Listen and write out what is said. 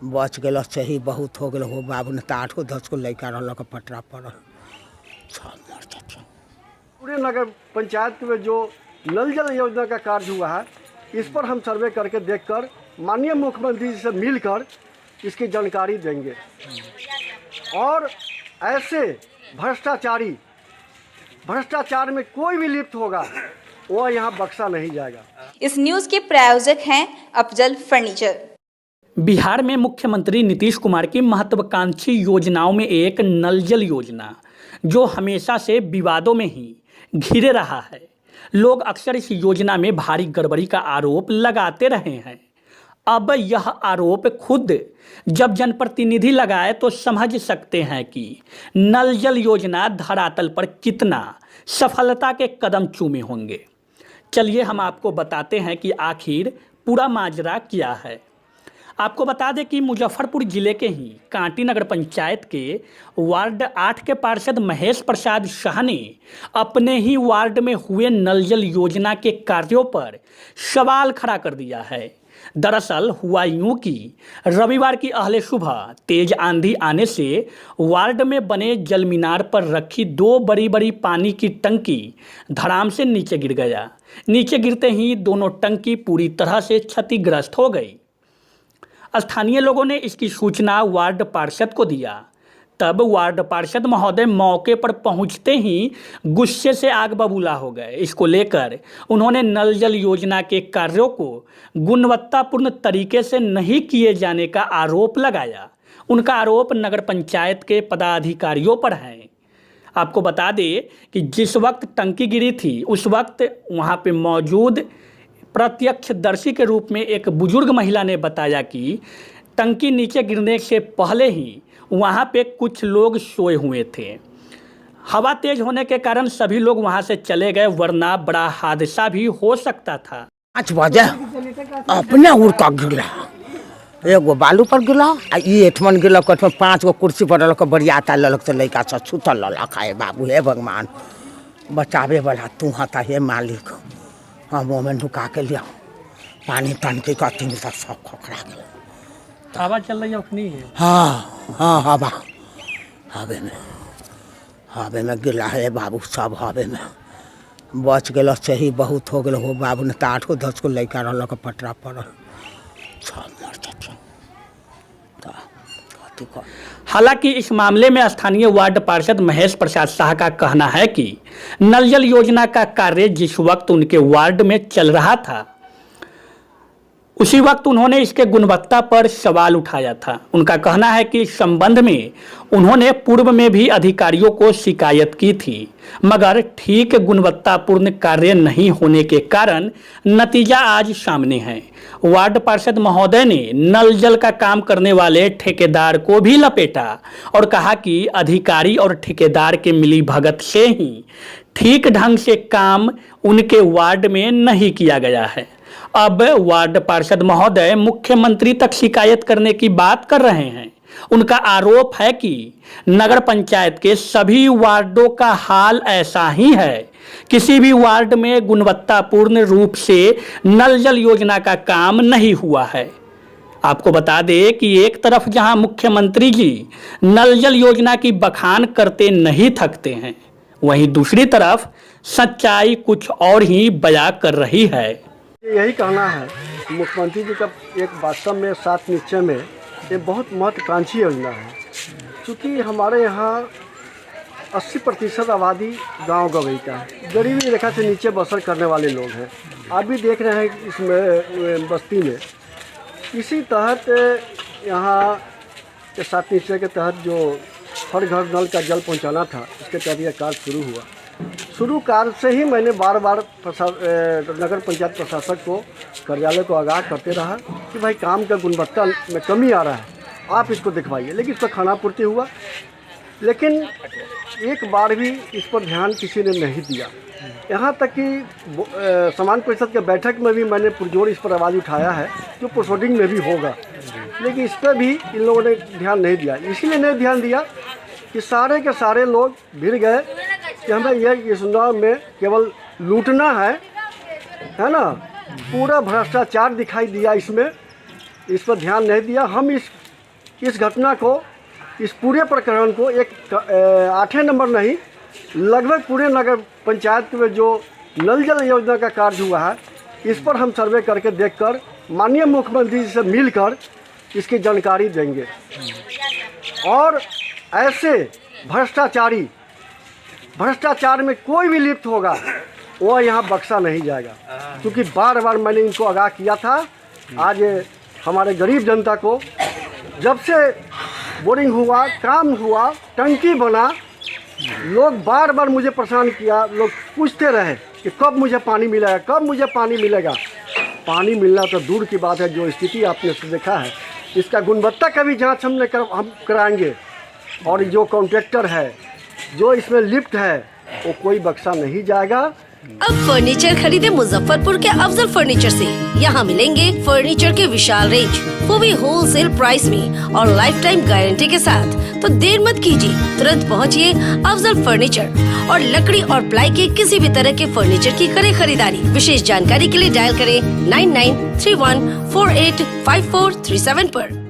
बच गल सही बहुत हो गल हो बाबू ने तो 8-10 को लड़का रहा पटरा पड़ल सब मर जाते। पूरे नगर पंचायत में जो नल जल योजना का कार्य हुआ है इस पर हम सर्वे करके देखकर माननीय मुख्यमंत्री जी से मिलकर इसकी जानकारी देंगे और ऐसे भ्रष्टाचार में कोई भी लिप्त होगा वो यहाँ बख्शा नहीं जाएगा। इस न्यूज के प्रायोजक हैं अफजल फर्नीचर। बिहार में मुख्यमंत्री नीतीश कुमार की महत्वाकांक्षी योजनाओं में एक नल जल योजना जो हमेशा से विवादों में ही घिरे रहा है। लोग अक्सर इस योजना में भारी गड़बड़ी का आरोप लगाते रहे हैं। अब यह आरोप खुद जब जनप्रतिनिधि लगाए तो समझ सकते हैं कि नल जल योजना धरातल पर कितना सफलता के कदम चूमे होंगे। चलिए हम आपको बताते हैं कि आखिर पूरा माजरा क्या है। आपको बता दें कि मुजफ्फरपुर जिले के ही कांटी नगर पंचायत के वार्ड 8 के पार्षद महेश प्रसाद शाह ने अपने ही वार्ड में हुए नल जल योजना के कार्यों पर सवाल खड़ा कर दिया है। दरअसल हुआ यूं कि रविवार की अहले सुबह तेज आंधी आने से वार्ड में बने जल मीनार पर रखी 2 बड़ी बड़ी पानी की टंकी धड़ाम से नीचे गिर गया। नीचे गिरते ही दोनों टंकी पूरी तरह से क्षतिग्रस्त हो गई। स्थानीय लोगों ने इसकी सूचना वार्ड पार्षद को दिया। तब वार्ड पार्षद महोदय मौके पर पहुंचते ही गुस्से से आग बबूला हो गए। इसको लेकर उन्होंने नल जल योजना के कार्यों को गुणवत्तापूर्ण तरीके से नहीं किए जाने का आरोप लगाया। उनका आरोप नगर पंचायत के पदाधिकारियों पर है। आपको बता दें कि जिस वक्त टंकी गिरी थी उस वक्त वहां पे मौजूद प्रत्यक्षदर्शी के रूप में एक बुजुर्ग महिला ने बताया कि टंकी नीचे गिरने से पहले ही वहां पे कुछ लोग सोए हुए थे। हवा तेज होने के कारण सभी लोग वहां से चले गए, वरना बड़ा हादसा भी हो सकता था। 5 बजे अपने उड़ कर गिरला, एगो बालू पर गिरला आ एठमन गिरल 5 गो कुर्सी पर लक बरियाता ललक से लड़का सब सुतल ललक। हे बाबू हे भगवान बचावे वाला तू हता हे मालिक। हम में ढुका के लिया पानी टंकी का 3 तक सब खोखरा गया। हवा चल रही है? हाँ हवे में गिला है बाबू सब हवे में बच गल सही बहुत हो गल हो बाबू ने तो 8-10 को लड़का रहा पटरा पड़ल सब मर जाते। हालांकि इस मामले में स्थानीय वार्ड पार्षद महेश प्रसाद शाह का कहना है कि नल जल योजना का कार्य जिस वक्त उनके वार्ड में चल रहा था उसी वक्त उन्होंने इसके गुणवत्ता पर सवाल उठाया था। उनका कहना है कि इस संबंध में उन्होंने पूर्व में भी अधिकारियों को शिकायत की थी, मगर ठीक गुणवत्तापूर्ण कार्य नहीं होने के कारण नतीजा आज सामने है। वार्ड पार्षद महोदय ने नल जल का काम करने वाले ठेकेदार को भी लपेटा और कहा कि अधिकारी और ठेकेदार के मिली भगत से ही ठीक ढंग से काम उनके वार्ड में नहीं किया गया है। अब वार्ड पार्षद महोदय मुख्यमंत्री तक शिकायत करने की बात कर रहे हैं। उनका आरोप है कि नगर पंचायत के सभी वार्डों का हाल ऐसा ही है। किसी भी वार्ड में गुणवत्तापूर्ण रूप से नल जल योजना का काम नहीं हुआ है। आपको बता दें कि एक तरफ जहां मुख्यमंत्री जी नल जल योजना की बखान करते नहीं थकते हैं, वहीं दूसरी तरफ सच्चाई कुछ और ही बयां कर रही है। यही कहना है मुख्यमंत्री जी का एक वास्तव में 7 निश्चय में ये बहुत महत्वाकांक्षी योजना है। क्योंकि हमारे यहाँ 80% आबादी गांव गवई का है, गरीबी रेखा से नीचे बसर करने वाले लोग हैं। आप भी देख रहे हैं इसमें बस्ती में इसी तहत यहाँ के 7 निश्चय के तहत जो हर घर नल का जल पहुँचाना था उसके तहत यह कार्य शुरू कार्य से ही मैंने बार नगर पंचायत प्रशासक को कार्यालय को आगाह करते रहा कि भाई काम का गुणवत्ता में कमी आ रहा है, आप इसको दिखवाइए। लेकिन इस पर खानापूर्ति हुआ, लेकिन एक बार भी इस पर ध्यान किसी ने नहीं दिया। यहाँ तक कि समान परिषद के बैठक में भी मैंने पुरजोर इस पर आवाज़ उठाया है, जो प्रोसीडिंग में भी होगा, लेकिन इस पर भी इन लोगों ने ध्यान नहीं दिया। इसीलिए नहीं ध्यान दिया कि सारे के सारे लोग भिड़ गए कि हमें यह योजना में केवल लूटना है ना, पूरा भ्रष्टाचार दिखाई दिया इसमें। इस पर ध्यान नहीं दिया। हम इस इस घटना को, इस पूरे प्रकरण को एक 8 नंबर नहीं, लगभग पूरे नगर पंचायत में जो नल जल योजना का कार्य हुआ है, इस पर हम सर्वे करके देखकर माननीय मुख्यमंत्री जी से मिलकर इसकी जानकारी देंगे। और ऐसे भ्रष्टाचार में कोई भी लिप्त होगा वो यहाँ बख्शा नहीं जाएगा, क्योंकि बार बार मैंने इनको आगाह किया था। आज हमारे गरीब जनता को जब से बोरिंग हुआ, काम हुआ, टंकी बना, लोग बार बार मुझे परेशान किया, लोग पूछते रहे कि कब मुझे पानी मिलेगा, कब मुझे पानी मिलेगा। पानी मिलना तो दूर की बात है, जो स्थिति आपने देखा है, इसका गुणवत्ता का भी जाँच हम कराएंगे। और जो कॉन्ट्रैक्टर है, जो इसमें लिप्त है, वो कोई बख्शा नहीं जाएगा। अब फर्नीचर खरीदे मुजफ्फरपुर के अफजल फर्नीचर से। यहाँ मिलेंगे फर्नीचर के विशाल रेंज, वो भी होलसेल प्राइस में और लाइफ टाइम गारंटी के साथ। तो देर मत कीजिए, तुरंत पहुँचिए अफजल फर्नीचर और लकड़ी और प्लाई के किसी भी तरह के फर्नीचर की करें खरीदारी। विशेष जानकारी के लिए डायल करें 9931485437 पर।